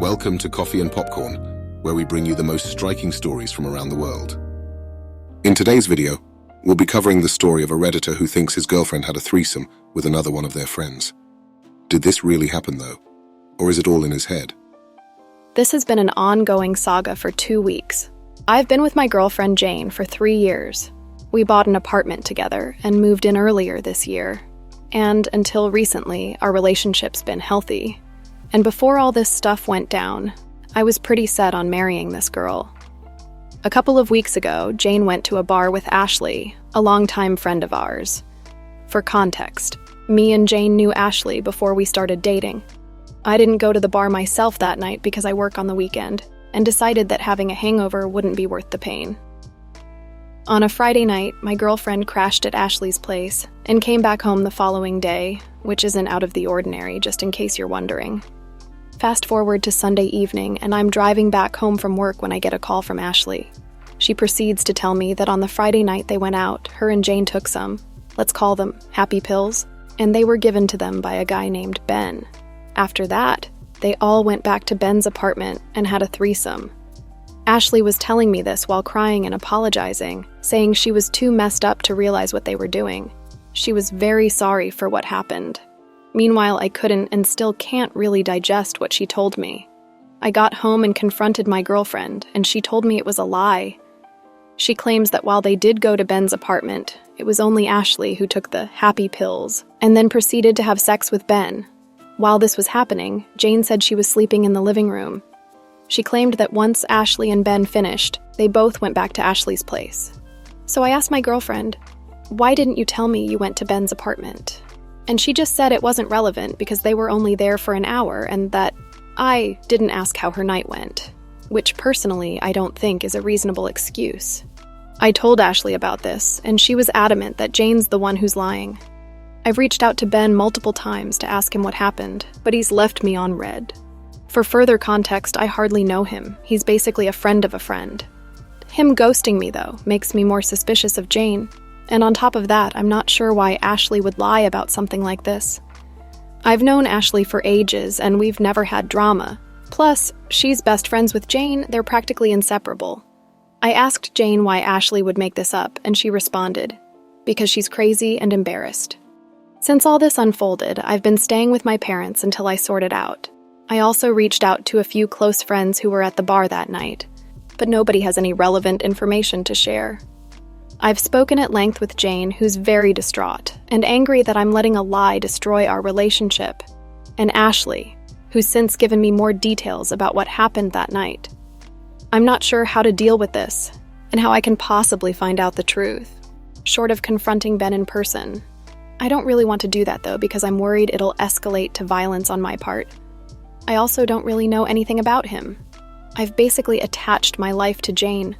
Welcome to Coffee and Popcorn, where we bring you the most striking stories from around the world. In today's video, we'll be covering the story of a Redditor who thinks his girlfriend had a threesome with another one of their friends. Did this really happen though? Or is it all in his head? This has been an ongoing saga for 2 weeks. I've been with my girlfriend Jane for 3 years. We bought an apartment together and moved in earlier this year. And until recently, our relationship's been healthy. And before all this stuff went down, I was pretty set on marrying this girl. A couple of weeks ago, Jane went to a bar with Ashley, a longtime friend of ours. For context, me and Jane knew Ashley before we started dating. I didn't go to the bar myself that night because I work on the weekend, and decided that having a hangover wouldn't be worth the pain. On a Friday night, my girlfriend crashed at Ashley's place and came back home the following day, which isn't out of the ordinary, just in case you're wondering. Fast forward to Sunday evening, and I'm driving back home from work when I get a call from Ashley. She proceeds to tell me that on the Friday night they went out, her and Jane took some, let's call them happy pills, and they were given to them by a guy named Ben. After that, they all went back to Ben's apartment and had a threesome. Ashley was telling me this while crying and apologizing, saying she was too messed up to realize what they were doing. She was very sorry for what happened. Meanwhile, I couldn't and still can't really digest what she told me. I got home and confronted my girlfriend, and she told me it was a lie. She claims that while they did go to Ben's apartment, it was only Ashley who took the happy pills and then proceeded to have sex with Ben. While this was happening, Jane said she was sleeping in the living room. She claimed that once Ashley and Ben finished, they both went back to Ashley's place. So I asked my girlfriend, "Why didn't you tell me you went to Ben's apartment?" And she just said it wasn't relevant because they were only there for an hour and that I didn't ask how her night went, which personally I don't think is a reasonable excuse. I told Ashley about this, and she was adamant that Jane's the one who's lying. I've reached out to Ben multiple times to ask him what happened, but he's left me on red. For further context, I hardly know him. He's basically a friend of a friend. Him ghosting me, though, makes me more suspicious of Jane. And on top of that, I'm not sure why Ashley would lie about something like this. I've known Ashley for ages, and we've never had drama. Plus, she's best friends with Jane, they're practically inseparable. I asked Jane why Ashley would make this up, and she responded, because she's crazy and embarrassed. Since all this unfolded, I've been staying with my parents until I sort it out. I also reached out to a few close friends who were at the bar that night, but nobody has any relevant information to share. I've spoken at length with Jane, who's very distraught and angry that I'm letting a lie destroy our relationship, and Ashley, who's since given me more details about what happened that night. I'm not sure how to deal with this and how I can possibly find out the truth, short of confronting Ben in person. I don't really want to do that though because I'm worried it'll escalate to violence on my part. I also don't really know anything about him. I've basically attached my life to Jane.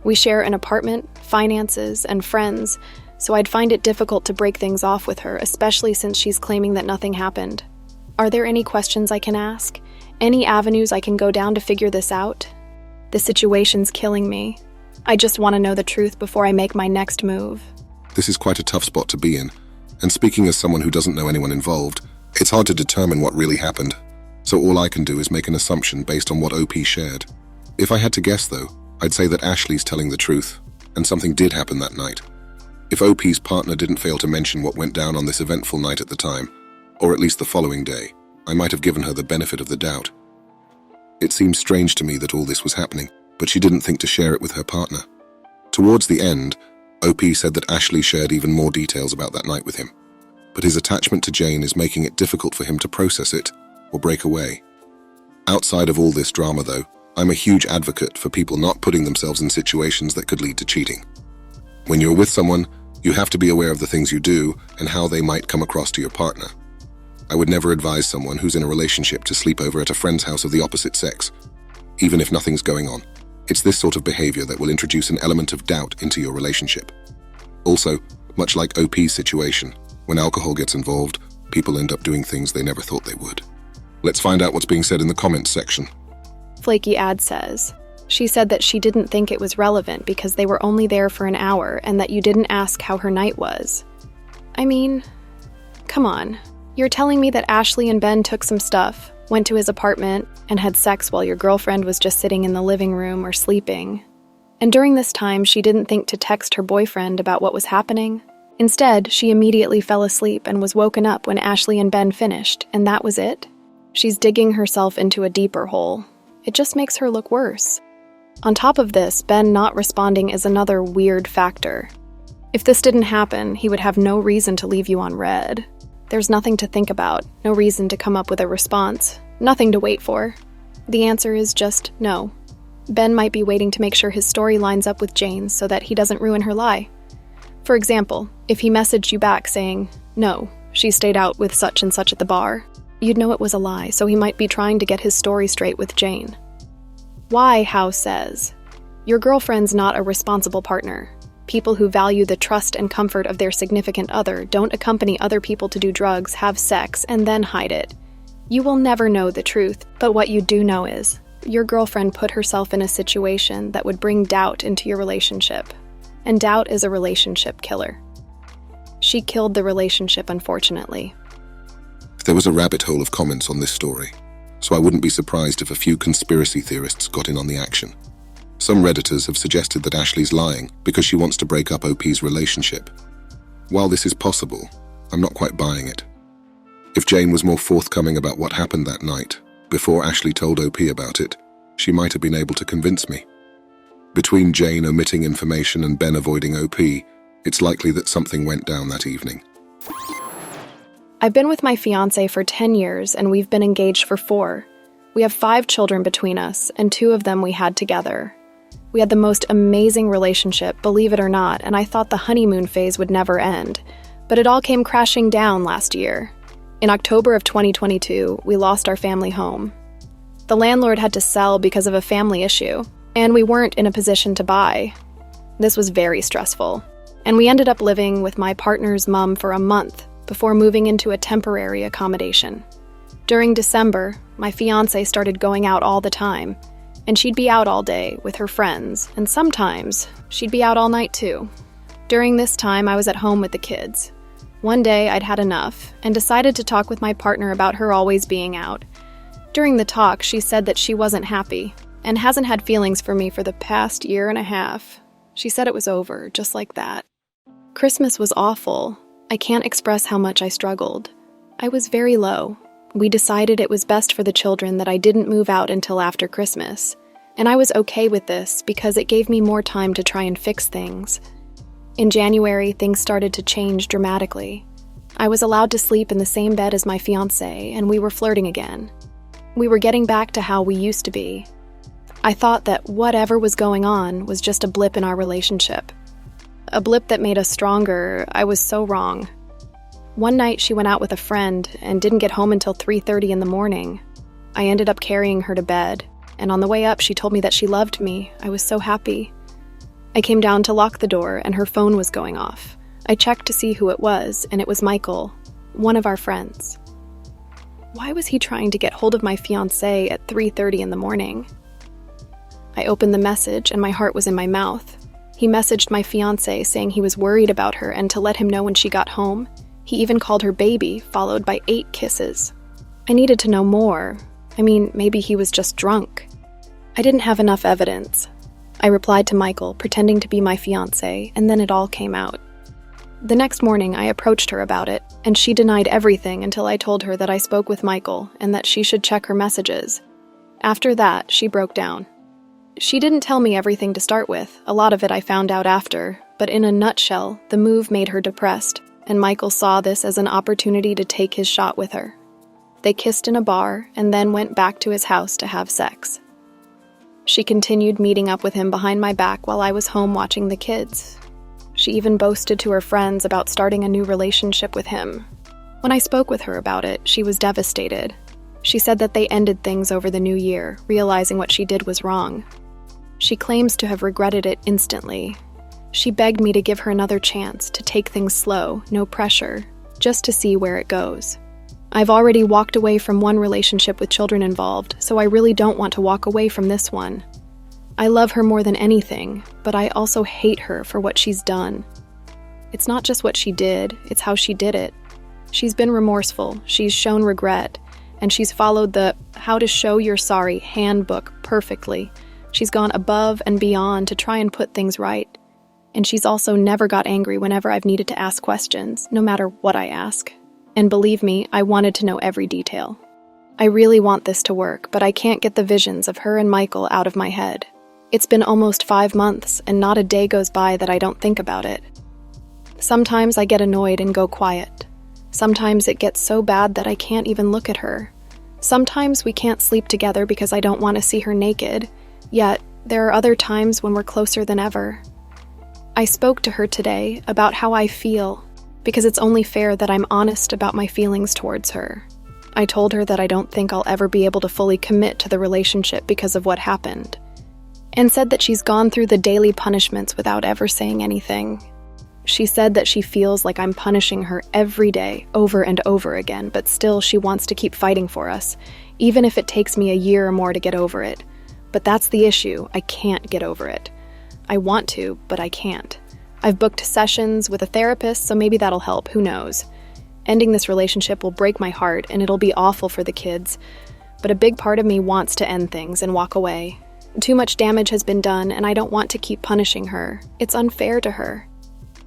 We share an apartment, finances, and friends, so I'd find it difficult to break things off with her, especially since she's claiming that nothing happened. Are there any questions I can ask? Any avenues I can go down to figure this out? The situation's killing me. I just want to know the truth before I make my next move. This is quite a tough spot to be in, and speaking as someone who doesn't know anyone involved, it's hard to determine what really happened. So all I can do is make an assumption based on what OP shared. If I had to guess though, I'd say that Ashley's telling the truth, and something did happen that night. If OP's partner didn't fail to mention what went down on this eventful night at the time, or at least the following day, I might have given her the benefit of the doubt. It seems strange to me that all this was happening, but she didn't think to share it with her partner. Towards the end, OP said that Ashley shared even more details about that night with him, but his attachment to Jane is making it difficult for him to process it or break away. Outside of all this drama though, I'm a huge advocate for people not putting themselves in situations that could lead to cheating. When you're with someone, you have to be aware of the things you do and how they might come across to your partner. I would never advise someone who's in a relationship to sleep over at a friend's house of the opposite sex, even if nothing's going on. It's this sort of behavior that will introduce an element of doubt into your relationship. Also, much like OP's situation, when alcohol gets involved, people end up doing things they never thought they would. Let's find out what's being said in the comments section. Flaky Ad says, she said that she didn't think it was relevant because they were only there for an hour and that you didn't ask how her night was. I mean, come on. You're telling me that Ashley and Ben took some stuff, went to his apartment, and had sex while your girlfriend was just sitting in the living room or sleeping. And during this time, she didn't think to text her boyfriend about what was happening. Instead, she immediately fell asleep and was woken up when Ashley and Ben finished, and that was it. She's digging herself into a deeper hole. It just makes her look worse. On top of this, Ben not responding is another weird factor. If this didn't happen, he would have no reason to leave you on red. There's nothing to think about, no reason to come up with a response, nothing to wait for. The answer is just no. Ben might be waiting to make sure his story lines up with Jane's so that he doesn't ruin her lie. For example, if he messaged you back saying, "No, she stayed out with such and such at the bar," you'd know it was a lie, so he might be trying to get his story straight with Jane. Why Howe says, your girlfriend's not a responsible partner. People who value the trust and comfort of their significant other don't accompany other people to do drugs, have sex, and then hide it. You will never know the truth, but what you do know is, your girlfriend put herself in a situation that would bring doubt into your relationship. And doubt is a relationship killer. She killed the relationship, unfortunately. There was a rabbit hole of comments on this story, so I wouldn't be surprised if a few conspiracy theorists got in on the action. Some Redditors have suggested that Ashley's lying because she wants to break up OP's relationship. While this is possible, I'm not quite buying it. If Jane was more forthcoming about what happened that night, before Ashley told OP about it, she might have been able to convince me. Between Jane omitting information and Ben avoiding OP, it's likely that something went down that evening. I've been with my fiancé for 10 years, and we've been engaged for 4. We have 5 children between us, and 2 of them we had together. We had the most amazing relationship, believe it or not, and I thought the honeymoon phase would never end. But it all came crashing down last year. In October of 2022, we lost our family home. The landlord had to sell because of a family issue, and we weren't in a position to buy. This was very stressful, and we ended up living with my partner's mom for a month before moving into a temporary accommodation. During December, my fiancé started going out all the time, and she'd be out all day with her friends, and sometimes she'd be out all night too. During this time, I was at home with the kids. One day, I'd had enough and decided to talk with my partner about her always being out. During the talk, she said that she wasn't happy and hasn't had feelings for me for the past 1.5 years. She said it was over, just like that. Christmas was awful. I can't express how much I struggled. I was very low. We decided it was best for the children that I didn't move out until after Christmas, and I was okay with this because it gave me more time to try and fix things. In January, things started to change dramatically. I was allowed to sleep in the same bed as my fiancé, and we were flirting again. We were getting back to how we used to be. I thought that whatever was going on was just a blip in our relationship. A blip that made us stronger. I was so wrong. One night she went out with a friend and didn't get home until 3:30 in the morning. I ended up carrying her to bed, and on the way up she told me that she loved me. I was so happy. I came down to lock the door and her phone was going off. I checked to see who it was, and it was Michael, one of our friends. Why was he trying to get hold of my fiancé at 3:30 in the morning? I opened the message and my heart was in my mouth. He messaged my fiancé saying he was worried about her and to let him know when she got home. He even called her baby, followed by 8 kisses. I needed to know more. I mean, maybe he was just drunk. I didn't have enough evidence. I replied to Michael, pretending to be my fiancé, and then it all came out. The next morning, I approached her about it, and she denied everything until I told her that I spoke with Michael and that she should check her messages. After that, she broke down. She didn't tell me everything to start with. A lot of it I found out after, but in a nutshell, the move made her depressed, and Michael saw this as an opportunity to take his shot with her. They kissed in a bar and then went back to his house to have sex. She continued meeting up with him behind my back while I was home watching the kids. She even boasted to her friends about starting a new relationship with him. When I spoke with her about it, she was devastated. She said that they ended things over the new year, realizing what she did was wrong. She claims to have regretted it instantly. She begged me to give her another chance, to take things slow, no pressure, just to see where it goes. I've already walked away from one relationship with children involved, so I really don't want to walk away from this one. I love her more than anything, but I also hate her for what she's done. It's not just what she did, it's how she did it. She's been remorseful, she's shown regret, and she's followed the How to Show You're Sorry handbook perfectly. She's gone above and beyond to try and put things right. And she's also never got angry whenever I've needed to ask questions, no matter what I ask. And believe me, I wanted to know every detail. I really want this to work, but I can't get the visions of her and Michael out of my head. It's been almost 5 months, and not a day goes by that I don't think about it. Sometimes I get annoyed and go quiet. Sometimes it gets so bad that I can't even look at her. Sometimes we can't sleep together because I don't want to see her naked, yet there are other times when we're closer than ever. I spoke to her today about how I feel, because it's only fair that I'm honest about my feelings towards her. I told her that I don't think I'll ever be able to fully commit to the relationship because of what happened, and said that she's gone through the daily punishments without ever saying anything. She said that she feels like I'm punishing her every day, over and over again, but still she wants to keep fighting for us, even if it takes me a year or more to get over it. But that's the issue, I can't get over it. I want to, but I can't. I've booked sessions with a therapist, so maybe that'll help, who knows. Ending this relationship will break my heart, and it'll be awful for the kids. But a big part of me wants to end things and walk away. Too much damage has been done, and I don't want to keep punishing her. It's unfair to her.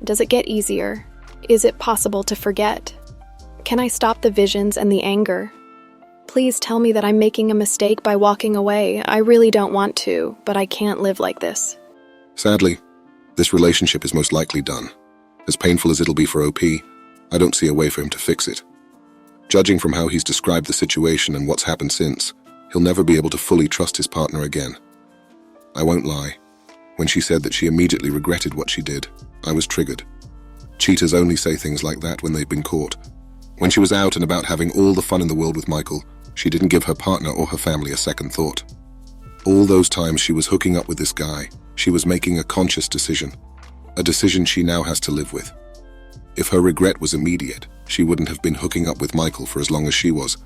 Does it get easier? Is it possible to forget? Can I stop the visions and the anger? Please tell me that I'm making a mistake by walking away. I really don't want to, but I can't live like this. Sadly, this relationship is most likely done. As painful as it'll be for OP, I don't see a way for him to fix it. Judging from how he's described the situation and what's happened since, he'll never be able to fully trust his partner again. I won't lie. When she said that she immediately regretted what she did, I was triggered. Cheaters only say things like that when they've been caught. When she was out and about having all the fun in the world with Michael, she didn't give her partner or her family a second thought. All those times she was hooking up with this guy, she was making a conscious decision. A decision she now has to live with. If her regret was immediate, she wouldn't have been hooking up with Michael for as long as she was.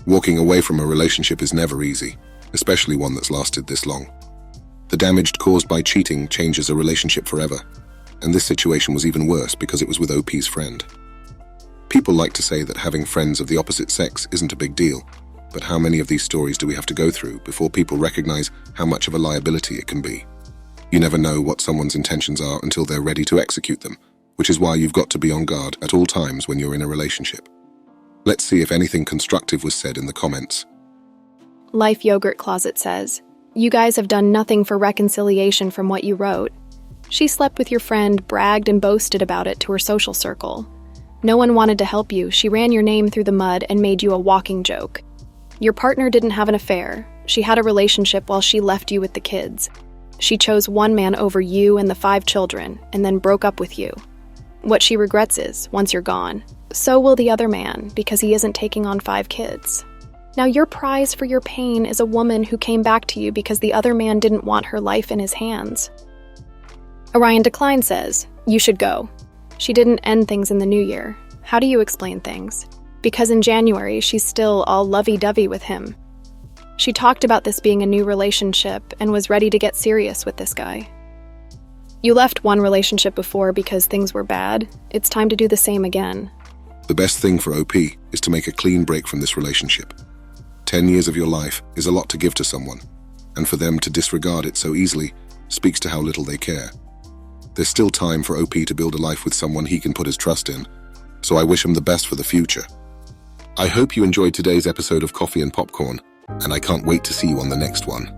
Walking away from a relationship is never easy, especially one that's lasted this long. The damage caused by cheating changes a relationship forever, and this situation was even worse because it was with OP's friend. People like to say that having friends of the opposite sex isn't a big deal, but how many of these stories do we have to go through before people recognize how much of a liability it can be? You never know what someone's intentions are until they're ready to execute them, which is why you've got to be on guard at all times when you're in a relationship. Let's see if anything constructive was said in the comments. Life Yogurt Closet says, "You guys have done nothing for reconciliation from what you wrote. She slept with your friend, bragged and boasted about it to her social circle. No one wanted to help you. She ran your name through the mud and made you a walking joke. Your partner didn't have an affair. She had a relationship while she left you with the kids. She chose one man over you and the 5 children, and then broke up with you. What she regrets is, once you're gone, so will the other man, because he isn't taking on 5 kids. Now your prize for your pain is a woman who came back to you because the other man didn't want her life in his hands." Orion Decline says, "You should go. She didn't end things in the new year. How do you explain things? Because in January, she's still all lovey-dovey with him. She talked about this being a new relationship and was ready to get serious with this guy. You left one relationship before because things were bad. It's time to do the same again." The best thing for OP is to make a clean break from this relationship. 10 years of your life is a lot to give to someone, and for them to disregard it so easily speaks to how little they care. There's still time for OP to build a life with someone he can put his trust in, so I wish him the best for the future. I hope you enjoyed today's episode of Coffee and Popcorn, and I can't wait to see you on the next one.